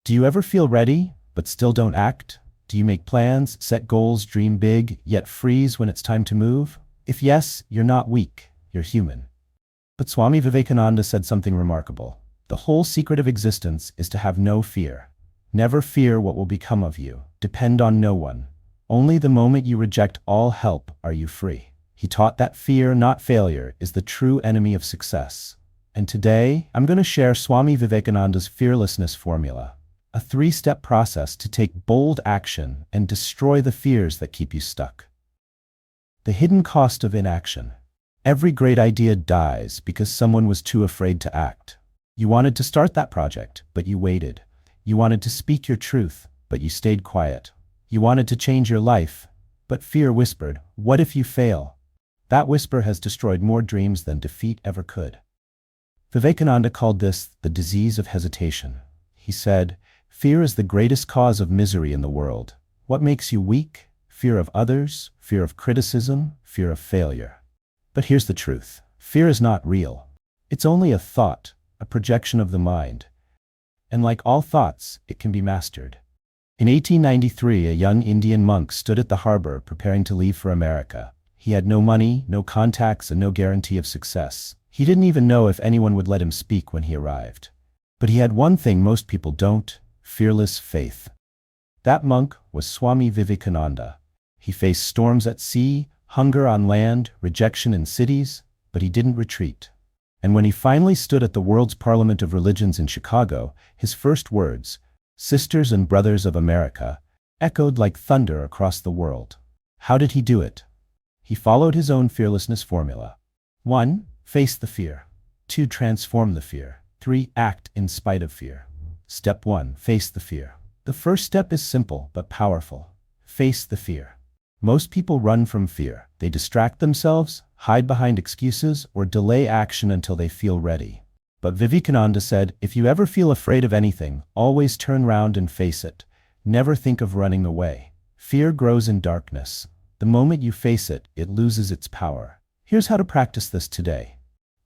Do you ever feel ready, but still don't act? Do you make plans, set goals, dream big, yet freeze when it's time to move? If yes, you're not weak, you're human. But Swami Vivekananda said something remarkable. The whole secret of existence is to have no fear. Never fear what will become of you. Depend on no one. Only the moment you reject all help are you free. He taught that fear, not failure, is the true enemy of success. And today, I'm going to share Swami Vivekananda's Fearlessness Formula, a 3-step process to take bold action and destroy the fears that keep you stuck. The hidden cost of inaction. Every great idea dies because someone was too afraid to act. You wanted to start that project, but you waited. You wanted to speak your truth, but you stayed quiet. You wanted to change your life, but fear whispered, "What if you fail?" That whisper has destroyed more dreams than defeat ever could. Vivekananda called this the disease of hesitation. He said, "Fear is the greatest cause of misery in the world. What makes you weak? Fear of others, fear of criticism, fear of failure." But here's the truth. Fear is not real. It's only a thought, a projection of the mind. And like all thoughts, it can be mastered. In 1893, a young Indian monk stood at the harbor preparing to leave for America. He had no money, no contacts, and no guarantee of success. He didn't even know if anyone would let him speak when he arrived. But he had one thing most people don't: fearless faith. That monk was Swami Vivekananda. He faced storms at sea, hunger on land, rejection in cities, but he didn't retreat. And when he finally stood at the world's Parliament of Religions in Chicago, his first words, "Sisters and brothers of America," echoed like thunder across the world. How did he do it? He followed his own fearlessness formula. 1. Face the fear. 2. Transform the fear. 3. Act in spite of fear. Step 1. Face the fear. The first step is simple but powerful. Face the fear. Most people run from fear. They distract themselves, hide behind excuses, or delay action until they feel ready. But Vivekananda said, if you ever feel afraid of anything, always turn round and face it. Never think of running away. Fear grows in darkness. The moment you face it, it loses its power. Here's how to practice this today.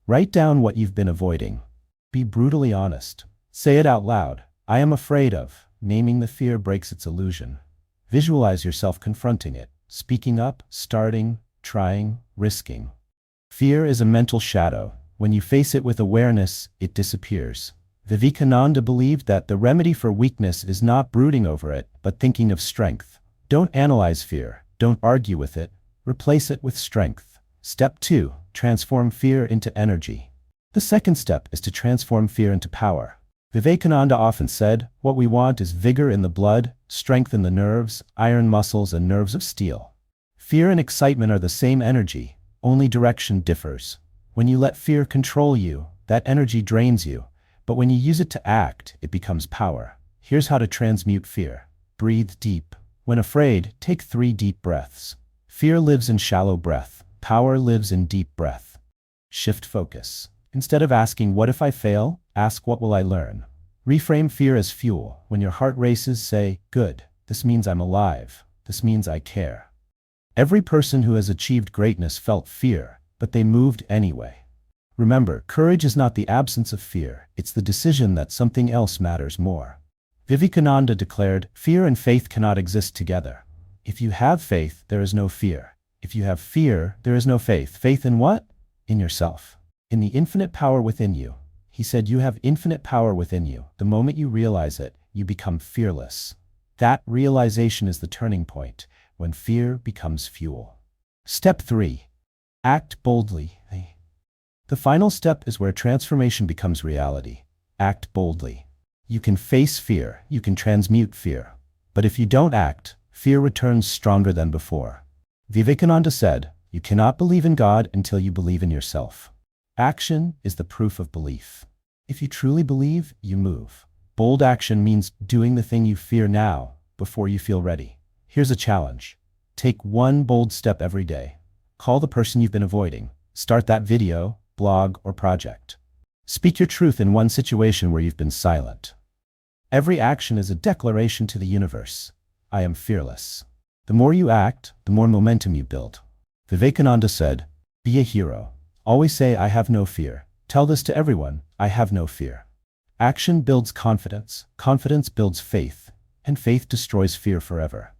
Write down what you've been avoiding. Be brutally honest. Say it out loud. I am afraid of. Naming the fear breaks its illusion. Visualize yourself confronting it, speaking up, starting, trying, risking. Fear is a mental shadow. When you face it with awareness, it disappears. Vivekananda believed that the remedy for weakness is not brooding over it, but thinking of strength. Don't analyze fear. Don't argue with it. Replace it with strength. Step 2. Transform fear into energy. The second step is to transform fear into power. Vivekananda often said, what we want is vigor in the blood, strength in the nerves, iron muscles and nerves of steel. Fear and excitement are the same energy, only direction differs. When you let fear control you, that energy drains you. But when you use it to act, it becomes power. Here's how to transmute fear. Breathe deep. When afraid, take 3 deep breaths. Fear lives in shallow breath. Power lives in deep breath. Shift focus. Instead of asking, what if I fail? Ask, what will I learn? Reframe fear as fuel. When your heart races, say, good. This means I'm alive. This means I care. Every person who has achieved greatness felt fear, but they moved anyway. Remember, courage is not the absence of fear. It's the decision that something else matters more. Vivekananda declared, fear and faith cannot exist together. If you have faith, there is no fear. If you have fear, there is no faith. Faith in what? In yourself. In the infinite power within you. He said you have infinite power within you. The moment you realize it, you become fearless. That realization is the turning point, when fear becomes fuel. Step 3. Act boldly. The final step is where transformation becomes reality. Act boldly. You can face fear, you can transmute fear. But if you don't act, fear returns stronger than before. Vivekananda said, you cannot believe in God until you believe in yourself. Action is the proof of belief. If you truly believe, you move. Bold action means doing the thing you fear now, before you feel ready. Here's a challenge. Take 1 bold step every day. Call the person you've been avoiding. Start that video, blog, or project. Speak your truth in one situation where you've been silent. Every action is a declaration to the universe. I am fearless. The more you act, the more momentum you build. Vivekananda said, be a hero. Always say, I have no fear. Tell this to everyone, I have no fear. Action builds confidence, confidence builds faith, and faith destroys fear forever.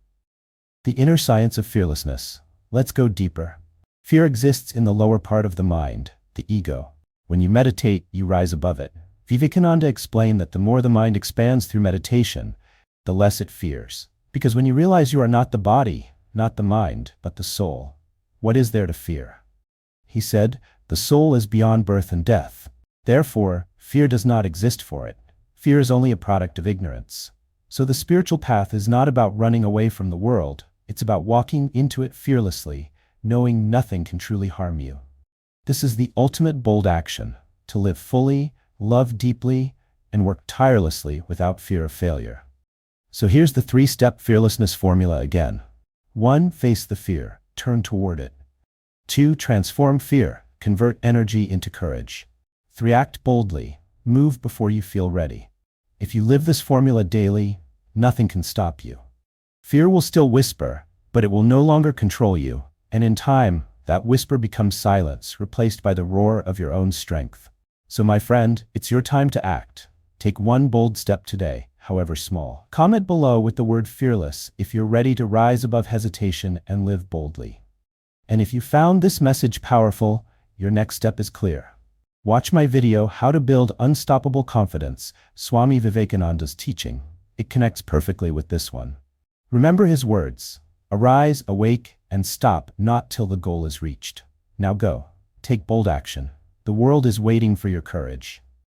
The inner science of fearlessness. Let's go deeper. Fear exists in the lower part of the mind, the ego. When you meditate, you rise above it. Vivekananda explained that the more the mind expands through meditation, the less it fears. Because when you realize you are not the body, not the mind, but the soul, what is there to fear? He said, the soul is beyond birth and death. Therefore, fear does not exist for it. Fear is only a product of ignorance. So the spiritual path is not about running away from the world, it's about walking into it fearlessly, knowing nothing can truly harm you. This is the ultimate bold action, to live fully, love deeply, and work tirelessly without fear of failure. So here's the 3-step fearlessness formula again. 1. Face the fear, turn toward it. 2. Transform fear, convert energy into courage. 3. Act boldly, move before you feel ready. If you live this formula daily, nothing can stop you. Fear will still whisper, but it will no longer control you, and in time, that whisper becomes silence, replaced by the roar of your own strength. So my friend, it's your time to act. Take one bold step today, however small. Comment below with the word fearless if you're ready to rise above hesitation and live boldly. And if you found this message powerful, your next step is clear. Watch my video, How to Build Unstoppable Confidence, Swami Vivekananda's teaching. It connects perfectly with this one. Remember his words, arise, awake, and stop not till the goal is reached. Now go. Take bold action. The world is waiting for your courage.